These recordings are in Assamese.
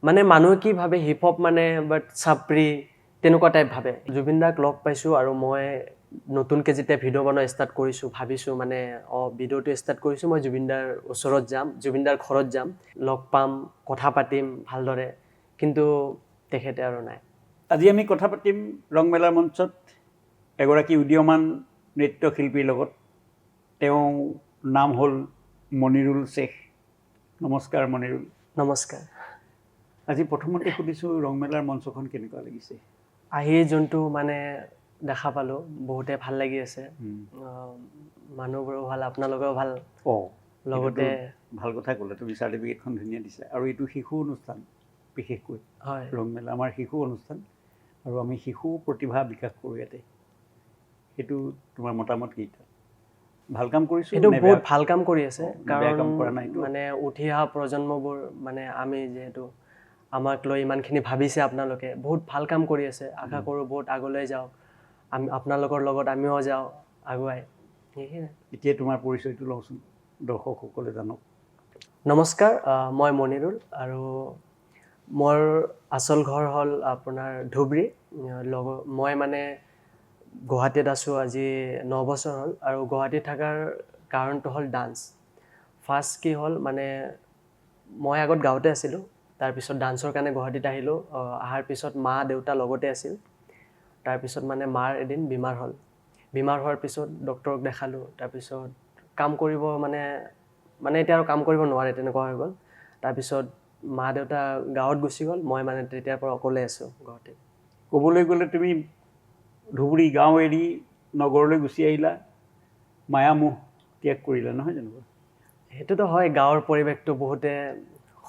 মানে মানুহে কি ভাবে হিপ হপ মানে বাট চাপৰি তেনেকুৱা টাইপ ভাবে জুবিন দাক লগ পাইছোঁ আৰু মই নতুনকৈ যেতিয়া ভিডিঅ' বনোৱা ষ্টাৰ্ট কৰিছোঁ ভাবিছোঁ মানে ভিডিঅ'টো ষ্টাৰ্ট কৰিছোঁ মই জুবিন দাৰ ওচৰত যাম জুবিন দাৰ ঘৰত যাম লগ পাম কথা পাতিম ভালদৰে কিন্তু তেখেতে আৰু নাই আজি আমি কথা পাতিম ৰংমেলাৰ মঞ্চত এগৰাকী উদীয়মান নৃত্যশিল্পীৰ লগত তেওঁ নাম হ'ল মনিৰুল শ্বেখ নমস্কাৰ মনিৰুল নমস্কাৰ আজি প্ৰথমতে সুধিছোঁ ৰংমেলাৰ মঞ্চখন কেনেকুৱা লাগিছে আহি যোনটো মানে দেখা পালোঁ বহুতে ভাল লাগি আছে মানুহবোৰো ভাল আপোনালোকেও ভাল লগতে ভাল কথা ক'লে তুমি চাৰ্টিফিকেটখন ধুনীয়া দিছা আৰু এইটো শিশু অনুষ্ঠান বিশেষকৈ হয় ৰংমেলা আমাৰ শিশু অনুষ্ঠান আৰু আমি শিশু প্ৰতিভা বিকাশ কৰোঁ ইয়াতে সেইটো তোমাৰ মতামত কি ভাল কাম কৰিছোঁ এইটো বহুত ভাল কাম কৰি আছে কাৰণ কৰা নাই মানে উঠি অহা প্ৰজন্মবোৰ মানে আমি যিহেতু আমাক লৈ ইমানখিনি ভাবিছে আপোনালোকে বহুত ভাল কাম কৰি আছে আশা কৰোঁ বহুত আগলৈ যাওক আমি আপোনালোকৰ লগত আমিও যাওঁ আগুৱাই সেইখিনিয়ে এতিয়া তোমাৰ পৰিচয়টো লওঁচোন দৰ্শকসকলে জানক নমস্কাৰ মই মনিৰুল আৰু মোৰ আচল ঘৰ হ'ল আপোনাৰ ধুবুৰী মই মানে গুৱাহাটীত আছোঁ আজি 9 বছৰ হ'ল আৰু গুৱাহাটীত থকাৰ কাৰণটো হ'ল ডান্স ফাৰ্ষ্ট কি হ'ল মানে মই আগত গাঁৱতে আছিলোঁ তাৰপিছত ডান্সৰ কাৰণে গুৱাহাটীত আহিলোঁ অহাৰ পিছত মা দেউতা লগতে আছিল তাৰপিছত মানে মাৰ এদিন বেমাৰ হোৱাৰ পিছত ডক্টৰক দেখালোঁ তাৰপিছত কাম কৰিব মানে এতিয়া আৰু কাম কৰিব নোৱাৰে তেনেকুৱা হৈ গ'ল তাৰপিছত মা দেউতা গাঁৱত গুচি গ'ল মই মানে তেতিয়াৰ পৰা অকলে আছোঁ ঘৰতে ক'বলৈ গ'লে তুমি ধুবুৰী গাঁও এৰি নগৰলৈ গুচি আহিলা মায়ামোহ ত্যাগ কৰিলা নহয় জানো সেইটোতো হয় গাঁৱৰ পৰিৱেশটো বহুতে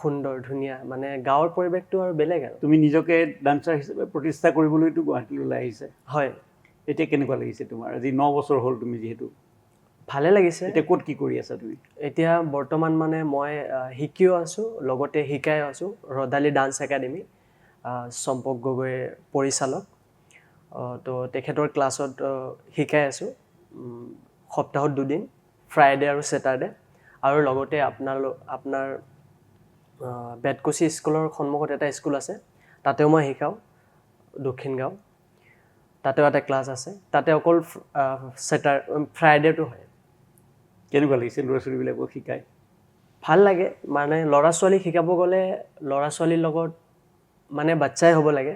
সুন্দৰ ধুনীয়া মানে গাঁৱৰ পৰিৱেশটো আৰু বেলেগ আৰু তুমি নিজকে ডান্সাৰ হিচাপে প্ৰতিষ্ঠা কৰিবলৈ গুৱাহাটীলৈ ওলাই আহিছা হয় এতিয়া কেনেকুৱা লাগিছে তোমাৰ আজি 9 বছৰ হ'ল তুমি যিহেতু ভালে লাগিছে এতিয়া ক'ত কি কৰি আছা তুমি এতিয়া বৰ্তমান মানে মই শিকিও আছোঁ লগতে শিকাই আছোঁ ৰদালি ডান্স একাডেমি চম্পক গগৈ পৰিচালক তো তেখেতৰ ক্লাছত শিকাই আছোঁ সপ্তাহত 2 দিন ফ্ৰাইডে আৰু ছেটাৰডে আৰু লগতে আপোনাৰ বেতকুছি স্কুলৰ সন্মুখত এটা স্কুল আছে তাতেও মই শিকাওঁ দক্ষিণ গাঁও তাতেও এটা ক্লাছ আছে তাতে অকল ফ্ৰাইডেটো হয় কেনেকুৱা লাগিছে ল'ৰা ছোৱালীবিলাকক শিকাই ভাল লাগে মানে ল'ৰা ছোৱালীক শিকাব গ'লে ল'ৰা ছোৱালীৰ লগত মানে বাচ্চাই হ'ব লাগে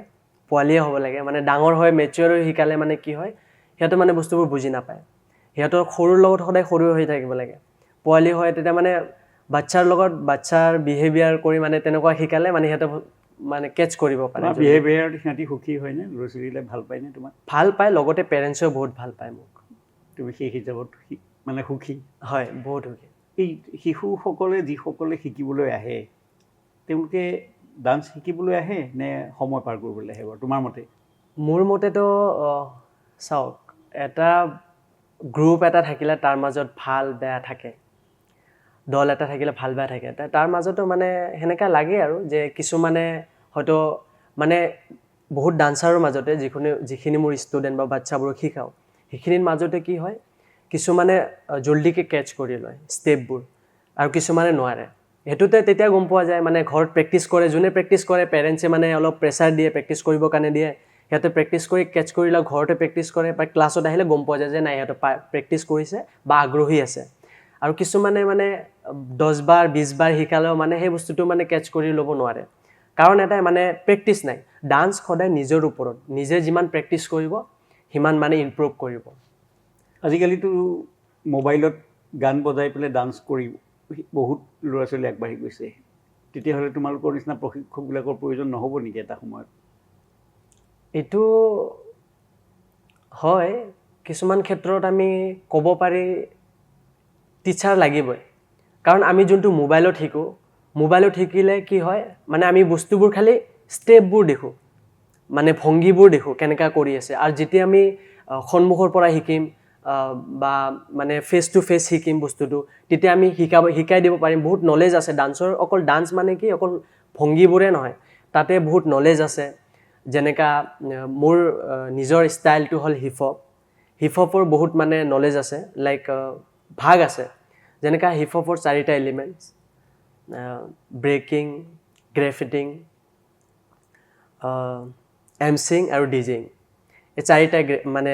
পোৱালিয়ে হ'ব লাগে মানে ডাঙৰ হৈ মেচিয়ৰ হৈ শিকালে মানে কি হয় সিহঁতে মানে বস্তুবোৰ বুজি নাপায় সিহঁতৰ সৰুৰ লগত সদায় সৰু হৈ থাকিব লাগে পোৱালি হয় তেতিয়া মানে বাচ্চাৰ লগত বাচ্চাৰ বিহেভিয়াৰ কৰি মানে তেনেকুৱা শিকালে মানে সিহঁতে মানে কেটচ কৰিব পাৰে বিহেভিয়াৰ সিহঁতি সুখী হয়নে ল'ৰা ছোৱালীবিলাক ভাল পায়নে তোমাক ভাল পায় লগতে পেৰেণ্টছেও বহুত ভাল পায় মোক তুমি সেই হিচাপত মানে সুখী হয় বহুত সুখী এই শিশুসকলে যিসকলে শিকিবলৈ আহে তেওঁলোকে ডান্স শিকিবলৈ আহে নে সময় পাৰ কৰিবলৈ আহে বাৰু তোমাৰ মতে মোৰ মতেতো চাওক এটা গ্ৰুপ এটা থাকিলে তাৰ মাজত ভাল বেয়া থাকে দল এটা থাকিলে ভাল বেয়া থাকে তাৰ মাজতো মানে সেনেকা লাগে আৰু যে কিছুমানে হয়তো মানে বহুত ডান্সাৰৰ মাজতে যিখিনি মোৰ ষ্টুডেণ্ট বা বাচ্চাবোৰক শিকাওঁ সেইখিনিৰ মাজতে কি হয় কিছুমানে জল্দিকৈ কেটচ কৰি লয় ষ্টেপবোৰ আৰু কিছুমানে নোৱাৰে সেইটোতে তেতিয়া গম পোৱা যায় মানে ঘৰত প্ৰেক্টিছ কৰে যোনে প্ৰেক্টিছ কৰে পেৰেণ্টছে মানে অলপ প্ৰেছাৰ দিয়ে প্ৰেক্টিছ কৰিবৰ কাৰণে দিয়ে সিহঁতে প্ৰেক্টিছ কৰি কেটচ কৰি লয় ঘৰতে প্ৰেক্টিছ কৰে বা ক্লাছত আহিলে গম পোৱা যায় যে নাই সিহঁতে প্ৰেক্টিছ কৰিছে বা আগ্ৰহী আছে আৰু কিছুমানে মানে 10 বাৰ 20 বাৰ শিকালেও মানে সেই বস্তুটো মানে কেটচ কৰি ল'ব নোৱাৰে কাৰণ এটাই মানে প্ৰেক্টিছ নাই ডান্স সদায় নিজৰ ওপৰত নিজে যিমান প্ৰেক্টিছ কৰিব সিমান মানে ইমপ্ৰুভ কৰিব আজিকালিতো মোবাইলত গান বজাই পেলাই ডান্স কৰি বহুত ল'ৰা ছোৱালী আগবাঢ়ি গৈছে তেতিয়াহ'লে তোমালোকৰ নিচিনা প্ৰশিক্ষকবিলাকৰ প্ৰয়োজন নহ'ব নেকি এটা সময়ত এইটো হয় কিছুমান ক্ষেত্ৰত আমি ক'ব পাৰি টিচাৰ লাগিবই কাৰণ আমি যোনটো মোবাইলত শিকিলে কি হয় মানে আমি বস্তুবোৰ খালি ষ্টেপবোৰ দেখোঁ মানে ভংগীবোৰ দেখোঁ কেনেকুৱা কৰি আছে আৰু যেতিয়া আমি সন্মুখৰ পৰা শিকিম বা মানে ফেচ টু ফেচ শিকিম বস্তুটো তেতিয়া আমি শিকাই দিব পাৰিম বহুত নলেজ আছে ডান্সৰ অকল ডান্স মানে কি অকল ভংগীবোৰে নহয় তাতে বহুত নলেজ আছে যেনেকা মোৰ নিজৰ ষ্টাইলটো হ'ল হিপ হপৰ বহুত মানে নলেজ আছে লাইক ভাগ আছে যেনেকা হিপ হপৰ 4টা এলিমেণ্টছ ব্ৰেকিং গ্ৰেফিটিং এমচিং আৰু ডিজিং এই চাৰিটা মানে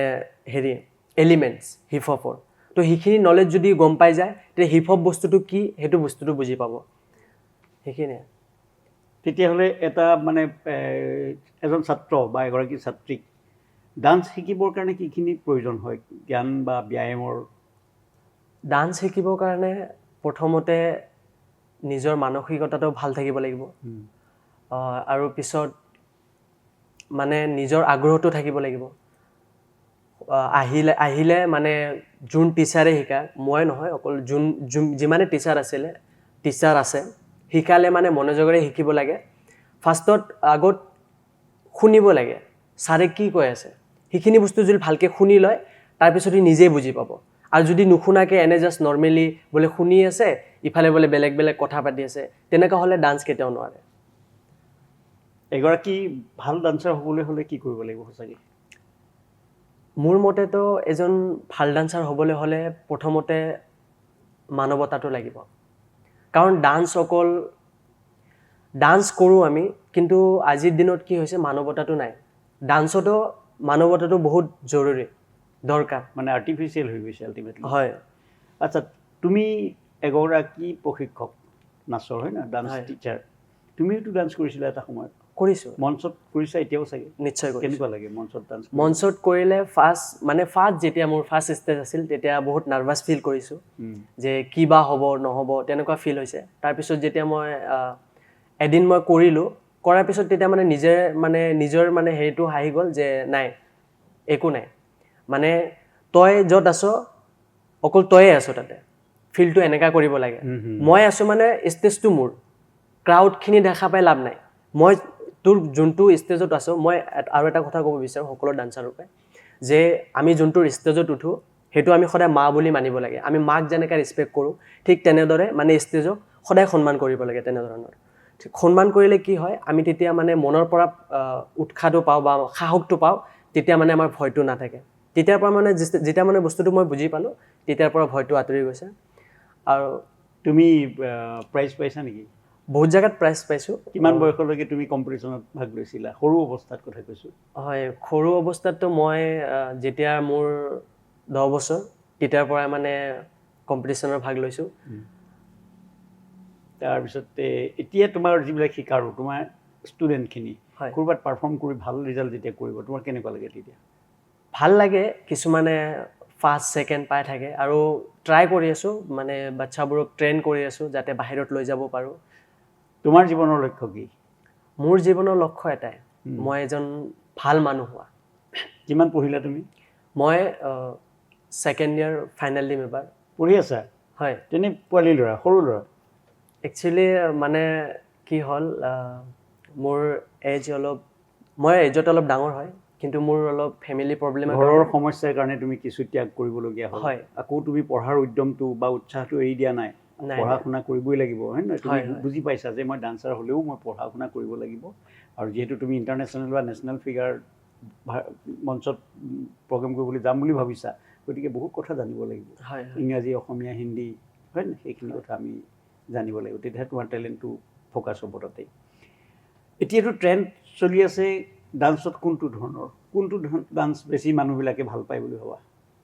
হেৰি এলিমেণ্টছ হিপ হপৰ তো সেইখিনি নলেজ যদি গম পাই যায় তেতিয়া হিপ হপ বস্তুটো কি সেইটো বস্তুটো বুজি পাব সেইখিনিয়ে তেতিয়াহ'লে এটা মানে এজন ছাত্ৰ বা এগৰাকী ছাত্ৰীক ডান্স শিকিবৰ কাৰণে কিখিনি প্ৰয়োজন হয় জ্ঞান বা ব্যায়ামৰ ডান্স শিকিবৰ কাৰণে প্ৰথমতে নিজৰ মানসিকতাটো ভাল থাকিব লাগিব আৰু পিছত মানে নিজৰ আগ্ৰহটো থাকিব লাগিব আহিলে মানে যোন টিচাৰে শিকায় মই নহয় অকল যিমানে টিচাৰ আছে শিকালে মানে মনোযোগেৰে শিকিব লাগে ফাৰ্ষ্টত আগত শুনিব লাগে ছাৰে কি কৈ আছে সেইখিনি বস্তু যদি ভালকৈ শুনি লয় তাৰপিছত সি নিজেই বুজি পাব আৰু যদি নুশুনাকৈ এনে জাষ্ট নৰ্মেলি বোলে শুনি আছে ইফালে বোলে বেলেগ কথা পাতি আছে তেনেকুৱা হ'লে ডান্স কেতিয়াও নোৱাৰে এগৰাকী ভাল ডান্সাৰ হ'বলৈ হ'লে কি কৰিব লাগিব সঁচাকৈ মোৰ মতেতো এজন ভাল ডান্সাৰ হ'বলৈ হ'লে প্ৰথমতে মানৱতাটো লাগিব কাৰণ ডান্স কৰোঁ আমি কিন্তু আজিৰ দিনত কি হৈছে মানৱতাটো নাই ডান্সতো মানৱতাটো বহুত জৰুৰী দৰকাৰ মানে আৰ্টিফিচিয়েল হৈ গৈছে আল্টিমেটলি হয় আচ্ছা তুমি এগৰাকী প্ৰশিক্ষক নাচৰ হয় না ডান্স টিচাৰ তুমিওতো ডান্স কৰিছিলা এটা সময়ত কৰিছোঁ মঞ্চত কৰিছা এতিয়াও চাগে নিশ্চয় কৰিছোঁ কেনেকুৱা লাগে মঞ্চত ডান্স মঞ্চত কৰিলে ফাৰ্ষ্ট যেতিয়া মোৰ ফাৰ্ষ্ট ষ্টেজ আছিল তেতিয়া বহুত নাৰ্ভাছ ফিল কৰিছোঁ যে কি বা হ'ব নহ'ব তেনেকুৱা ফিল হৈছে তাৰপিছত যেতিয়া মই এদিন মই কৰিলোঁ কৰাৰ পিছত তেতিয়া মানে নিজৰ মানে হেৰিটো আহি গ'ল যে নাই একো নাই মানে তই য'ত আছ অকল তয়ে আছ তাতে ফিলটো এনেকুৱা কৰিব লাগে মই আছোঁ মানে ষ্টেজটো মোৰ ক্ৰাউডখিনি দেখা পাই লাভ নাই মই তোৰ যোনটো ষ্টেজত আছোঁ মই আৰু এটা কথা ক'ব বিচাৰোঁ সকলো ডান্সাৰকে যে আমি যোনটো ষ্টেজত উঠোঁ সেইটো আমি সদায় মা বুলি মানিব লাগে আমি মাক যেনেকৈ ৰেচপেক্ট কৰোঁ ঠিক তেনেদৰে মানে ষ্টেজক সদায় সন্মান কৰিব লাগে তেনেধৰণৰ ঠিক সন্মান কৰিলে কি হয় আমি তেতিয়া মানে মনৰ পৰা উৎসাহটো পাওঁ বা সাহসটো পাওঁ তেতিয়া মানে আমাৰ ভয়টো নাথাকে তেতিয়াৰ পৰা মানে যেতিয়া মানে বস্তুটো মই বুজি পালোঁ তেতিয়াৰ পৰা ভয়টো আঁতৰি গৈছে আৰু তুমি প্ৰাইজ পাইছা নেকি বহুত জেগাত প্ৰাইজ পাইছোঁ কিমান বয়সলৈকে তুমি কম্পিটিশ্যনত ভাগ লৈছিলা সৰু অৱস্থাত কথা কৈছোঁ হয় সৰু অৱস্থাততো মই যেতিয়া মোৰ 10 বছৰ তেতিয়াৰ পৰাই মানে কম্পিটিশ্যনত ভাগ লৈছোঁ তাৰপিছতে এতিয়া তোমাৰ যিবিলাক শিকাৰো তোমাৰ ষ্টুডেণ্টখিনি হয় ক'ৰবাত পাৰফৰ্ম কৰি ভাল ৰিজাল্ট যেতিয়া কৰিব তোমাৰ কেনেকুৱা লাগে তেতিয়া ভাল লাগে কিছুমানে ফাৰ্ষ্ট ছেকেণ্ড পাই থাকে আৰু ট্ৰাই কৰি আছোঁ মানে বাচ্চাবোৰক ট্ৰেইন কৰি আছোঁ যাতে বাহিৰত লৈ যাব পাৰোঁ তোমাৰ জীৱনৰ লক্ষ্য কি মোৰ জীৱনৰ লক্ষ্য এটাই মই এজন ভাল মানুহ হোৱা কিমান পঢ়িলা তুমি মই ছেকেণ্ড ইয়াৰ ফাইনেল দিম এবাৰ পঢ়ি আছা হয় তেনে পোৱালি ল'ৰা সৰু ল'ৰা একচুৱেলি মানে কি হ'ল মোৰ মই এজত অলপ ডাঙৰ হয় কিন্তু মোৰ অলপ ফেমিলি প্ৰব্লেম ঘৰৰ সমস্যাৰ কাৰণে তুমি কিছু ত্যাগ কৰিবলগীয়া হ'ল হয় আকৌ তুমি পঢ়াৰ উদ্যমটো বা উৎসাহটো এৰি দিয়া নাই পঢ়া শুনা কৰিবই লাগিব হয় নহয় তুমি বুজি পাইছা যে মই ডান্সাৰ হ'লেও মই পঢ়া শুনা কৰিব লাগিব আৰু যিহেতু তুমি ইণ্টাৰনেশ্যনেল বা নেশ্যনেল ফিগাৰ মঞ্চত প্ৰগ্ৰেম কৰিবলৈ যাম বুলি ভাবিছা গতিকে বহুত কথা জানিব লাগিব ইংৰাজী অসমীয়া হিন্দী হয় নহয় সেইখিনি কথা আমি জানিব লাগিব তেতিয়াহে তোমাৰ টেলেণ্টটো ফ'কাছ হ'ব তাতে এতিয়াতো ট্ৰেণ্ড চলি আছে ডান্সত কোনটো ডান্স বেছি মানুহবিলাকে ভাল পায় বুলি ভাবা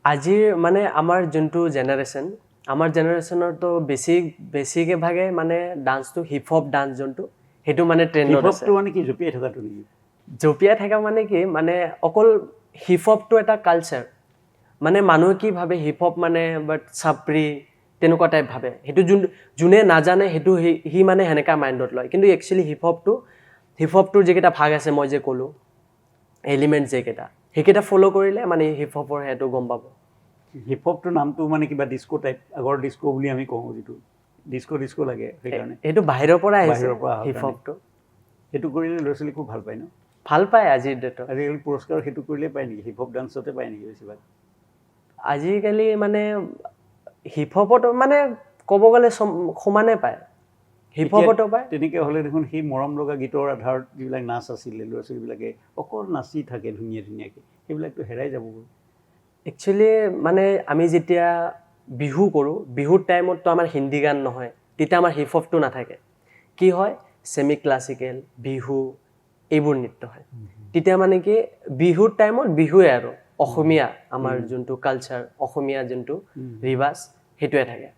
আজিৰ মানে আমাৰ যোনটো জেনেৰেশ্যন আমাৰ জেনেৰেশ্যনৰতো বেছিকৈ ভাগে মানে ডান্সটো হিপ হপ ডান্স যোনটো সেইটো মানে ট্ৰেণ্ডত আছে মানে কি জঁপিয়াই থকাটো নেকি জঁপিয়াই থকা মানে কি মানে অকল হিপ হপটো এটা কালচাৰ মানে মানুহে কি ভাবে হিপ হপ মানে বাট চাপৰি তেনেকুৱা টাইপ ভাবে সেইটো যোনে নাজানে সেইটো সি মানে সেনেকা মাইণ্ডত লয় কিন্তু একচুৱেলি হিপ হপটোৰ যিকেইটা ভাগ আছে মই যে ক'লোঁ এলিমেণ্ট সেইকেইটা ফ'ল' কৰিলে মানে হিপ হপৰ সেইটো গম পাব হিপ হপটোৰ নামটো মানে কিবা ডিস্কো টাইপ আগৰ ডিস্কো বুলি আমি কওঁ যিটো ডিস্কো লাগে সেইকাৰণে এইটো বাহিৰৰ পৰা আহিছে বাহিৰৰ পৰা হিপ হপটো সেইটো কৰিলে ল'ৰা ছোৱালী খুব ভাল পায় ন ভাল পায় আজিৰ ডেটত আজিকালি পুৰস্কাৰ সেইটো কৰিলে পায় নেকি হিপ হপ ডান্সতে পায় নেকি বেছিভাগ আজিকালি মানে হিপ হপত মানে ক'ব গ'লে সমানে পায় হিপ হপতো পায় তেনেকৈ হ'লে দেখোন সেই মৰম লগা গীতৰ আধাৰত যিবিলাক নাচ আছিলে ল'ৰা ছোৱালীবিলাকে অকল নাচি থাকে ধুনীয়াকৈ সেইবিলাকতো হেৰাই যাবগৈ একচুৱেলি মানে আমি যেতিয়া বিহু কৰোঁ বিহুৰ টাইমততো আমাৰ হিন্দী গান নহয় তেতিয়া আমাৰ হিপ হপটো নাথাকে কি হয় ছেমি ক্লাছিকেল বিহু এইবোৰ নৃত্য হয় তেতিয়া মানে কি বিহুৰ টাইমত বিহুৱে আৰু অসমীয়া আমাৰ যোনটো কালচাৰ অসমীয়া যোনটো ৰিৱাজ সেইটোৱে থাকে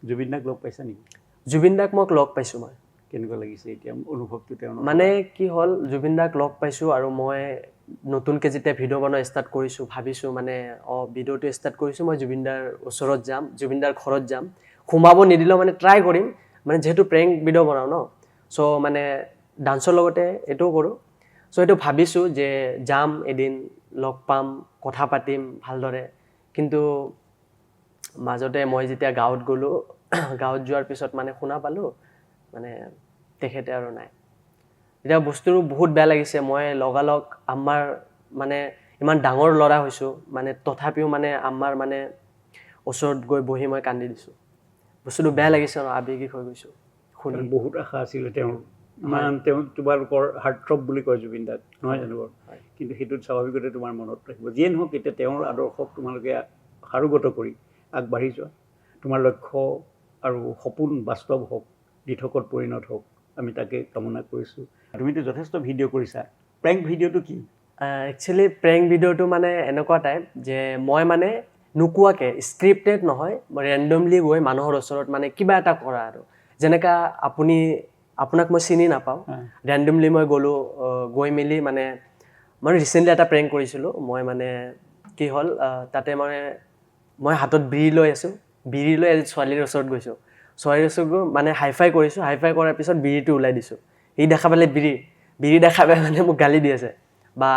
জুবিন দাক লগ পাইছা নেকি জুবিন দাক মোক লগ পাইছোঁ মই কেনেকুৱা লাগিছে এতিয়া অনুভৱটো তেওঁৰ মানে কি হ'ল জুবিন দাক লগ পাইছোঁ আৰু মই নতুনকৈ যেতিয়া ভিডিঅ' বনোৱা ষ্টাৰ্ট কৰিছোঁ ভাবিছোঁ মানে ভিডিঅ'টো ষ্টাৰ্ট কৰিছোঁ মই জুবিন দাৰ ওচৰত যাম জুবিন দাৰ ঘৰত যাম সোমাব নিদিলেও মানে ট্ৰাই কৰিম মানে যিহেতু প্ৰেংক ভিডিঅ' বনাওঁ ন চ' মানে ডান্সৰ লগতে এইটোও কৰোঁ চ' এইটো ভাবিছোঁ যে যাম এদিন লগ পাম কথা পাতিম ভালদৰে কিন্তু মাজতে মই যেতিয়া গাঁৱত গ'লোঁ গাঁৱত যোৱাৰ পিছত মানে শুনা পালোঁ মানে তেখেতে আৰু নাই এতিয়া বস্তুটো বহুত বেয়া লাগিছে মই লগালগ আমাৰ মানে ইমান ডাঙৰ ল'ৰা হৈছোঁ মানে তথাপিও মানে আমাৰ মানে ওচৰত গৈ বহি মই কান্দি দিছোঁ বস্তুটো বেয়া লাগিছে আৰু আৱেগিক হৈ গৈছোঁ শুনি বহুত আশা আছিলে তেওঁৰ ইমান তেওঁ তোমালোকৰ হাৰ্টথ্ৰব বুলি কয় জুবিন দাক নহয় জানো বাৰু কিন্তু সেইটোত স্বাভাৱিকতে তোমাৰ মনত ৰাখিব যিয়ে নহওক এতিয়া তেওঁৰ আদৰ্শক তোমালোকে সাৰোগত কৰি আগবাঢ়ি যোৱা তোমাৰ লক্ষ্য আৰু সপোন বাস্তৱ হওক দিঠকত পৰিণত হওক আমি তাকে কামনা কৰিছোঁ তুমিতো যথেষ্ট ভিডিঅ' কৰিছা প্ৰেংক ভিডিঅ'টো কি একচুৱেলি প্ৰেংক ভিডিঅ'টো মানে এনেকুৱা টাইপ যে মই মানে নোকোৱাকৈ স্ক্ৰিপ্টেড নহয় ৰেণ্ডমলি গৈ মানুহৰ ওচৰত মানে কিবা এটা কৰা আৰু যেনেকৈ আপোনাক মই চিনি নাপাওঁ ৰেণ্ডমলি মই গ'লোঁ গৈ মেলি মানে মই ৰিচেণ্টলি এটা প্ৰেংক কৰিছিলোঁ মই মানে কি হ'ল তাতে মই হাতত বিৰি লৈ আছোঁ বিৰি লৈ এজনী ছোৱালীৰ ওচৰত গৈছোঁ ছোৱালীৰ ওচৰত গৈ মানে হাইফাই কৰিছোঁ হাইফাই কৰাৰ পিছত বিৰিটো ওলাই দিছোঁ সি দেখা পালে বিৰি দেখা পাই মানে মোক গালি দি আছে বা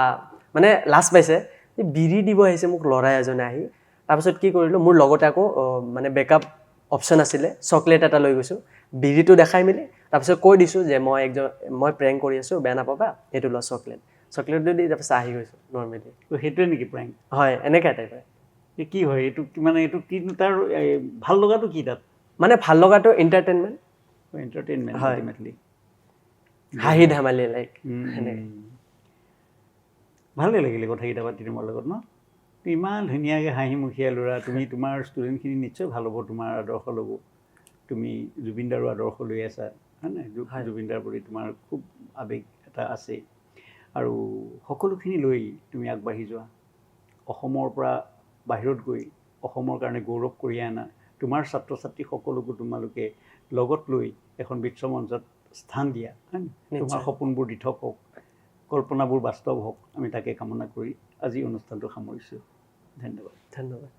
মানে লাজ পাইছে বিৰি দিব আহিছে মোক ল'ৰা এজনে আহি তাৰপিছত কি কৰিলোঁ মোৰ লগতে আকৌ মানে বেকআপ অপশ্যন আছিলে চকলেট এটা লৈ গৈছোঁ বিৰিটো দেখাই মেলি তাৰপিছত কৈ দিছোঁ যে মই প্ৰেংক কৰি আছোঁ বেয়া নাপাবা এইটো লোৱা চকলেটটো দি তাৰপিছত আহি গৈছোঁ নৰ্মেলি সেইটোৱে নেকি প্ৰেংক হয় এনেকুৱা টাইপ হয় কি হয় এইটো মানে এইটো কি তাৰ ভাল লগাটো কি তাত মানে ভাল লগাটো এণ্টাৰটেইনমেণ্ট এণ্টাৰটেইনমেণ্ট হয় আল্টিমেটলি হাঁহি ধেমালি লাইক ভালেই লাগিলে কথাকেইটা পাতি তোমাৰ লগত ন ইমান ধুনীয়াকৈ হাঁহিমুখীয়া ল'ৰা তুমি তোমাৰ ষ্টুডেণ্টখিনি নিশ্চয় ভাল হ'ব তোমাৰ আদৰ্শ ল'ব তুমি জুবিন দাৰো আদৰ্শ লৈ আছা হয় নাই জুবিন দাৰ প্ৰতি তোমাৰ খুব আৱেগ এটা আছে আৰু সকলোখিনি লৈ তুমি আগবাঢ়ি যোৱা অসমৰ পৰা বাহিৰত গৈ অসমৰ কাৰণে গৌৰৱ কৰি আনা তোমাৰ ছাত্ৰ ছাত্ৰী সকলোকো তোমালোকে লগত লৈ এখন বিশ্বমঞ্চত স্থান দিয়া হয় তোমাৰ সপোনবোৰ দিঠক হওক কল্পনাবোৰ বাস্তৱ হওক আমি তাকে কামনা কৰি আজি অনুষ্ঠানটো সামৰিছোঁ ধন্যবাদ